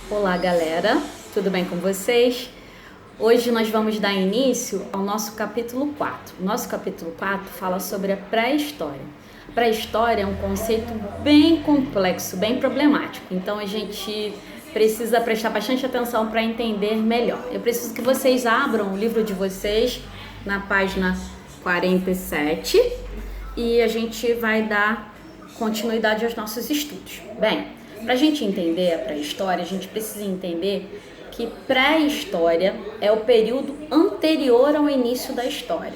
Olá, galera, tudo bem com vocês? Hoje nós vamos dar início ao nosso capítulo 4. O nosso capítulo 4 fala sobre a pré-história. Pré-história é um conceito bem complexo, bem problemático, então a gente precisa prestar bastante atenção para entender melhor. Eu preciso que vocês abram o livro de vocês na página 47 e a gente vai dar continuidade aos nossos estudos. Bem, para a gente entender a pré-história, a gente precisa entender que pré-história é o período anterior ao início da história.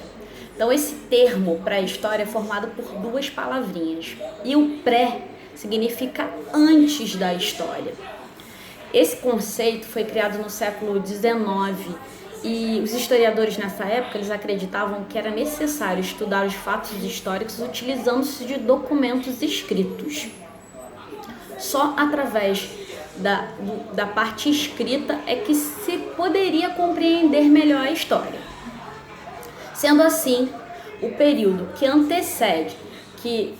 Então, esse termo pré-história é formado por duas palavrinhas. E o pré significa antes da história. Esse conceito foi criado no século XIX e os historiadores nessa época eles acreditavam que era necessário estudar os fatos históricos utilizando-se de documentos escritos. Só através da parte escrita é que se poderia compreender melhor a história. Sendo assim, o período que antecede, que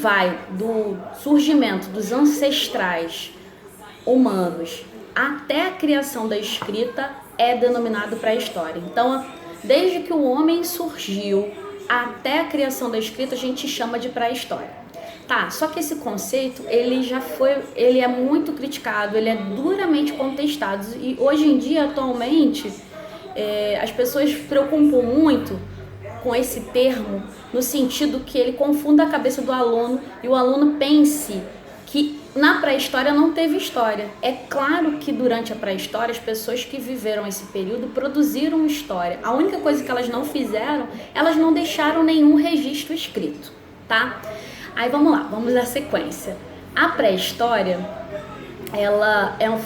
vai do surgimento dos ancestrais humanos até a criação da escrita, é denominado pré-história. Então, desde que o homem surgiu até a criação da escrita, a gente chama de pré-história. Tá, só que esse conceito, ele é muito criticado, ele é duramente contestado e hoje em dia, atualmente, as pessoas se preocupam muito com esse termo no sentido que ele confunda a cabeça do aluno e o aluno pense que na pré-história não teve história. É claro que durante a pré-história as pessoas que viveram esse período produziram história. A única coisa que elas não fizeram, elas não deixaram nenhum registro escrito, tá? Aí vamos lá, vamos dar sequência. A pré-história,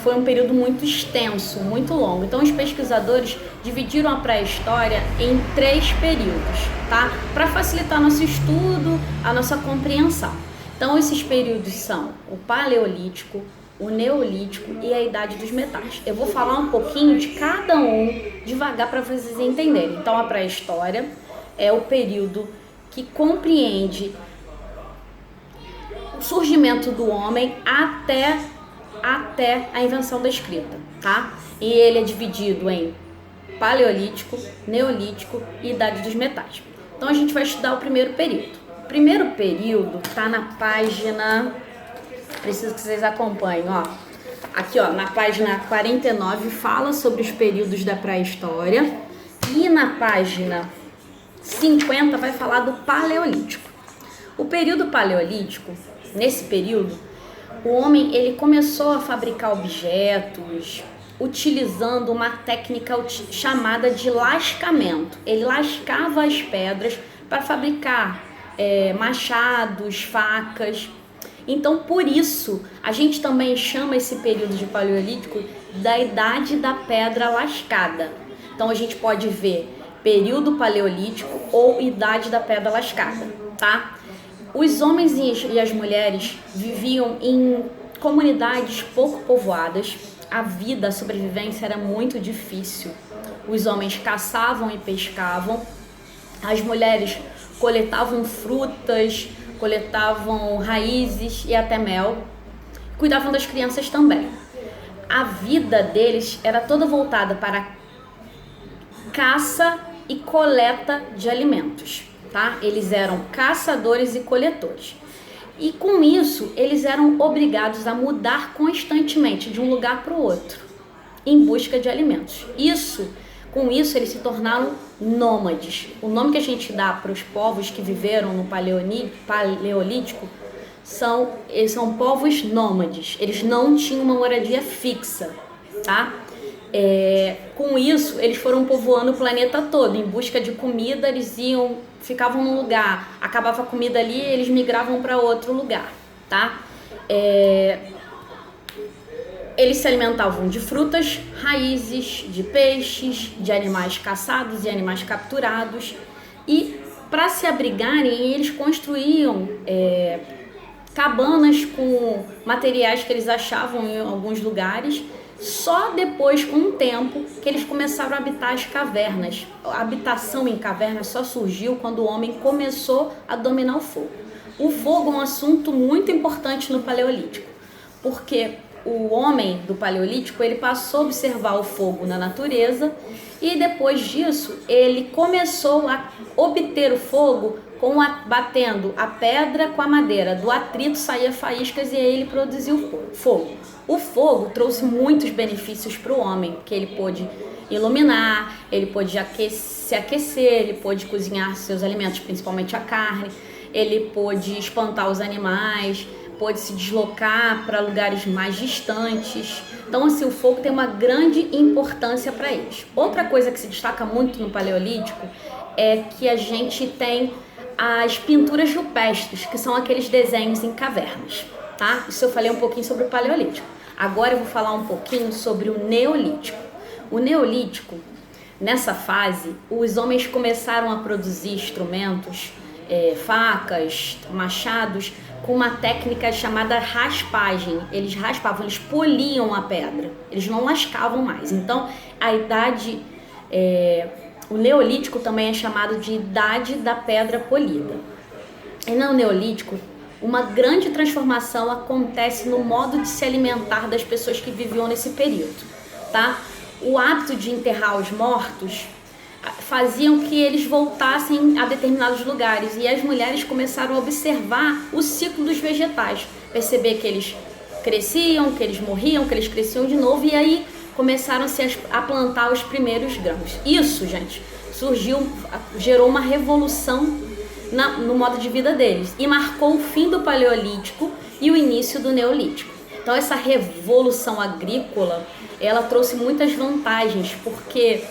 foi um período muito extenso, muito longo. Então os pesquisadores dividiram a pré-história em 3 períodos, tá? Para facilitar nosso estudo, a nossa compreensão. Então esses períodos são o Paleolítico, o Neolítico e a Idade dos Metais. Eu vou falar um pouquinho de cada um devagar para vocês entenderem. Então a pré-história é o período que compreende o surgimento do homem até a invenção da escrita, tá? E ele é dividido em Paleolítico, Neolítico e Idade dos Metais. Então a gente vai estudar o primeiro período. O primeiro período tá na página, preciso que vocês acompanhem, ó. Aqui, ó, na página 49 fala sobre os períodos da pré-história e na página 50 vai falar do Paleolítico. O período Paleolítico, nesse período, o homem ele começou a fabricar objetos utilizando uma técnica chamada de lascamento. Ele lascava as pedras para fabricar machados, facas. Então, por isso, a gente também chama esse período de Paleolítico da Idade da Pedra Lascada. Então, a gente pode ver período Paleolítico ou Idade da Pedra Lascada, tá? Os homens e as mulheres viviam em comunidades pouco povoadas. A vida, a sobrevivência era muito difícil. Os homens caçavam e pescavam. As mulheres coletavam frutas, coletavam raízes e até mel. Cuidavam das crianças também. A vida deles era toda voltada para caça e coleta de alimentos. Tá? Eles eram caçadores e coletores. E com isso, eles eram obrigados a mudar constantemente de um lugar para o outro, em busca de alimentos. Com isso, eles se tornaram nômades. O nome que a gente dá para os povos que viveram no Paleolítico eles são povos nômades. Eles não tinham uma moradia fixa, tá? Com isso, eles foram povoando o planeta todo. Em busca de comida, eles ficavam num lugar, acabava a comida ali, eles migravam para outro lugar, tá? Eles se alimentavam de frutas, raízes, de peixes, de animais caçados e animais capturados. E para se abrigarem, eles construíam cabanas com materiais que eles achavam em alguns lugares. Só depois, com o tempo, que eles começaram a habitar as cavernas. A habitação em cavernas só surgiu quando o homem começou a dominar o fogo. O fogo é um assunto muito importante no Paleolítico, porque o homem do Paleolítico, ele passou a observar o fogo na natureza e depois disso ele começou a obter o fogo batendo a pedra com a madeira. Do atrito saía faíscas e aí ele produziu fogo. O fogo trouxe muitos benefícios para o homem, porque ele pôde iluminar, ele pôde se aquecer, ele pôde cozinhar seus alimentos, principalmente a carne, ele pôde espantar os animais, pôde se deslocar para lugares mais distantes. Então, assim, o fogo tem uma grande importância para eles. Outra coisa que se destaca muito no Paleolítico é que a gente tem as pinturas rupestres, que são aqueles desenhos em cavernas, tá? Isso eu falei um pouquinho sobre o Paleolítico. Agora eu vou falar um pouquinho sobre o Neolítico. O Neolítico, nessa fase, os homens começaram a produzir instrumentos, facas, machados, com uma técnica chamada raspagem. Eles raspavam, eles poliam a pedra, eles não lascavam mais. Então, o Neolítico também é chamado de Idade da Pedra Polida. E no Neolítico, uma grande transformação acontece no modo de se alimentar das pessoas que viviam nesse período, tá? O hábito de enterrar os mortos faziam que eles voltassem a determinados lugares e as mulheres começaram a observar o ciclo dos vegetais, perceber que eles cresciam, que eles morriam, que eles cresciam de novo e aí começaram-se a plantar os primeiros grãos. Isso, gente, gerou uma revolução no modo de vida deles e marcou o fim do Paleolítico e o início do Neolítico. Então essa revolução agrícola, ela trouxe muitas vantagens, porque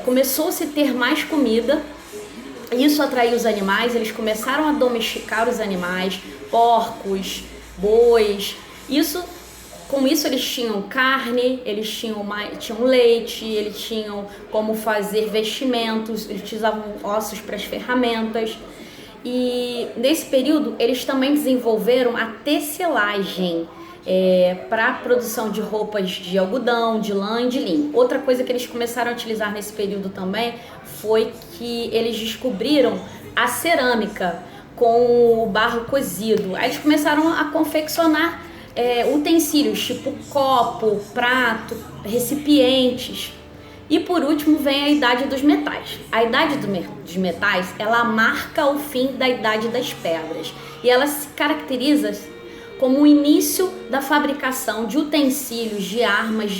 começou-se a ter mais comida, isso atraiu os animais, eles começaram a domesticar os animais, porcos, bois, com isso eles tinham carne, eles tinham leite, eles tinham como fazer vestimentos, eles utilizavam ossos para as ferramentas. E nesse período eles também desenvolveram a tecelagem para a produção de roupas de algodão, de lã e de linho. Outra coisa que eles começaram a utilizar nesse período também foi que eles descobriram a cerâmica com o barro cozido. Aí eles começaram a confeccionar utensílios tipo copo, prato, recipientes. E por último vem a Idade dos Metais. A Idade dos Metais, ela marca o fim da Idade das Pedras e ela se caracteriza como o início da fabricação de utensílios, de armas,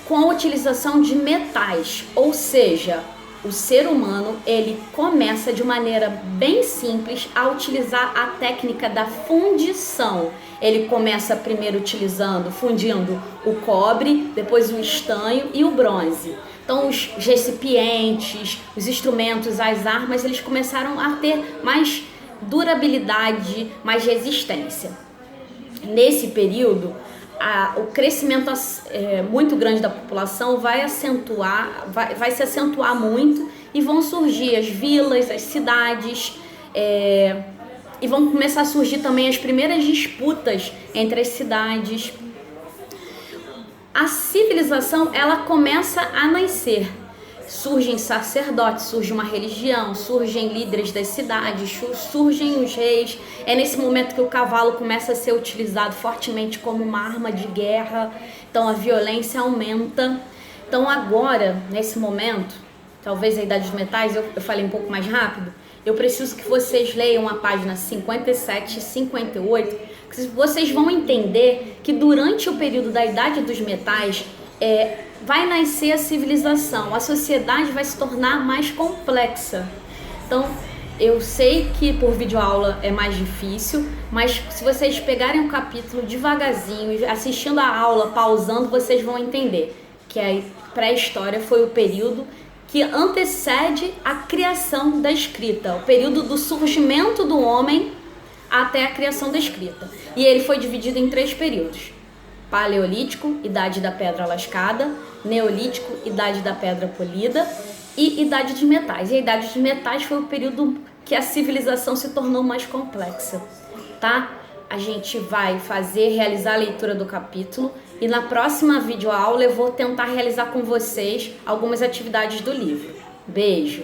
com a utilização de metais, ou seja, o ser humano ele começa de maneira bem simples a utilizar a técnica da fundição. Ele começa primeiro fundindo o cobre, depois o estanho e o bronze. Então os recipientes, os instrumentos, as armas, eles começaram a ter mais durabilidade, mais resistência. Nesse período, o crescimento muito grande da população vai se acentuar muito e vão surgir as vilas, as cidades, e vão começar a surgir também as primeiras disputas entre as cidades. A civilização ela começa a nascer. Surgem sacerdotes, surge uma religião, surgem líderes das cidades, surgem os reis. É nesse momento que o cavalo começa a ser utilizado fortemente como uma arma de guerra. Então a violência aumenta. Então agora, nesse momento, talvez a Idade dos Metais, eu falei um pouco mais rápido, eu preciso que vocês leiam a página 57 e 58, que vocês vão entender que durante o período da Idade dos Metais, vai nascer a civilização, a sociedade vai se tornar mais complexa. Então, eu sei que por videoaula é mais difícil, mas se vocês pegarem um capítulo devagarzinho e assistindo a aula, pausando, vocês vão entender que a pré-história foi o período que antecede a criação da escrita, o período do surgimento do homem até a criação da escrita. E ele foi dividido em 3 períodos: Paleolítico, Idade da Pedra Lascada; Neolítico, Idade da Pedra Polida; e Idade dos Metais. E a Idade dos Metais foi o período que a civilização se tornou mais complexa, tá? A gente vai realizar a leitura do capítulo e na próxima videoaula eu vou tentar realizar com vocês algumas atividades do livro. Beijo!